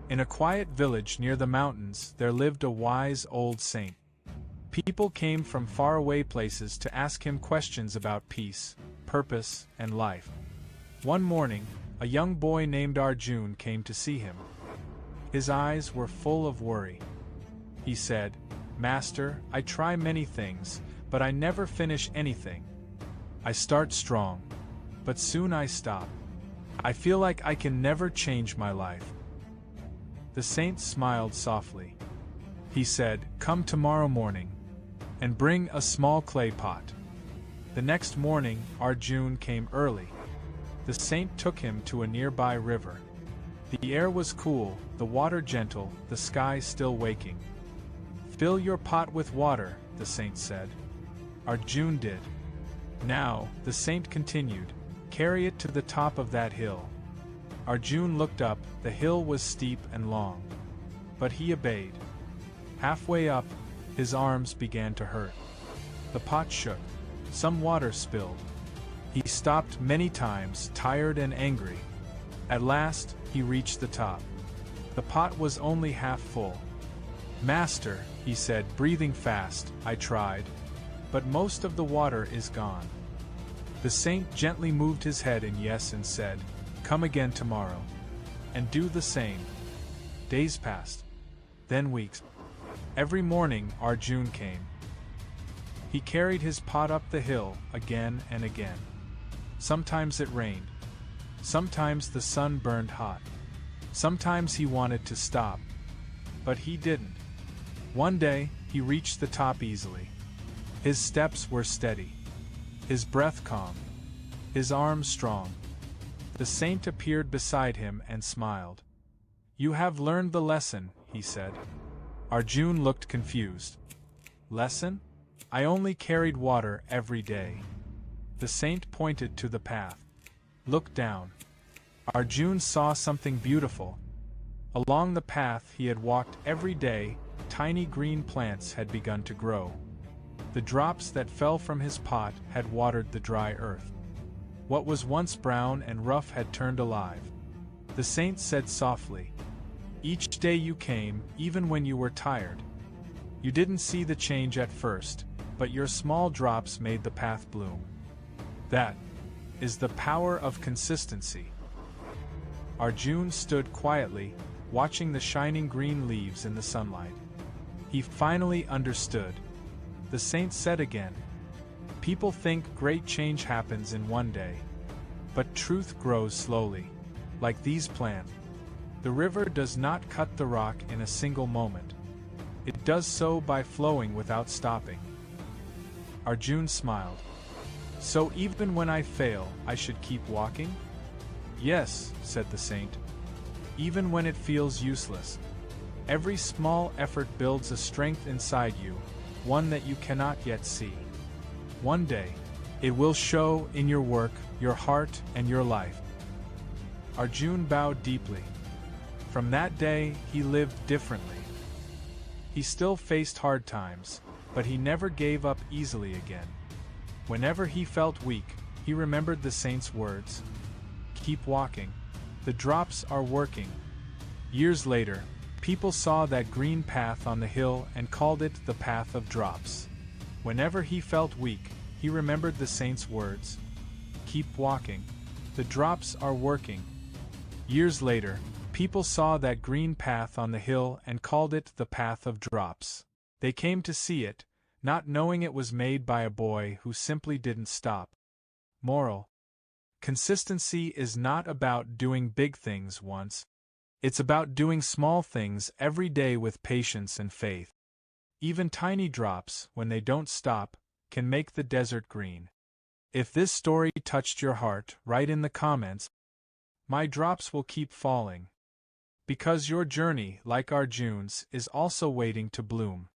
In a quiet village near the mountains, there lived a wise old saint. People came from faraway places to ask him questions about peace, purpose, and life. One morning, a young boy named Arjun came to see him. His eyes were full of worry. He said, "Master, I try many things, but I never finish anything. I start strong, but soon I stop. I feel like I can never change my life." The saint smiled softly. He said, "Come tomorrow morning, and bring a small clay pot." The next morning, Arjun came early. The saint took him to a nearby river. The air was cool, the water gentle, the sky still waking. "Fill your pot with water," the saint said. Arjun did. "Now," the saint continued, "carry it to the top of that hill." Arjun looked up. The hill was steep and long. But he obeyed. Halfway up, his arms began to hurt. The pot shook. Some water spilled. He stopped many times, tired and angry. At last, he reached the top. The pot was only half full. "Master," he said, breathing fast, "I tried. But most of the water is gone." The saint gently moved his head in yes and said, "Come again tomorrow. And do the same." Days passed. Then weeks. Every morning, Arjun came. He carried his pot up the hill again and again. Sometimes it rained. Sometimes the sun burned hot. Sometimes he wanted to stop. But he didn't. One day, he reached the top easily. His steps were steady. His breath calm. His arms strong. The saint appeared beside him and smiled. "You have learned the lesson," he said. Arjun looked confused. "Lesson? I only carried water every day." The saint pointed to the path. "Look down." Arjun saw something beautiful. Along the path he had walked every day, tiny green plants had begun to grow. The drops that fell from his pot had watered the dry earth. What was once brown and rough had turned alive. The saint said softly, "Each day you came, even when you were tired. You didn't see the change at first, but your small drops made the path bloom. That is the power of consistency." Arjun stood quietly, watching the shining green leaves in the sunlight. He finally understood. The saint said again, "People think great change happens in one day. But truth grows slowly, like these plants. The river does not cut the rock in a single moment. It does so by flowing without stopping." Arjun smiled. "So even when I fail, I should keep walking?" "Yes," said the saint. "Even when it feels useless. Every small effort builds a strength inside you, one that you cannot yet see. One day, it will show in your work, your heart, and your life." Arjun bowed deeply. From that day, he lived differently. He still faced hard times, but he never gave up easily again. Whenever he felt weak, he remembered the saint's words. "Keep walking. The drops are working." Years later, people saw that green path on the hill and called it the path of drops. Whenever he felt weak, he remembered the saint's words. "Keep walking. The drops are working." Years later, people saw that green path on the hill and called it the path of drops. They came to see it, not knowing it was made by a boy who simply didn't stop. Moral: consistency is not about doing big things once. It's about doing small things every day with patience and faith. Even tiny drops, when they don't stop, can make the desert green. If this story touched your heart, write in the comments, "My drops will keep falling." Because your journey, like Arjun's, is also waiting to bloom.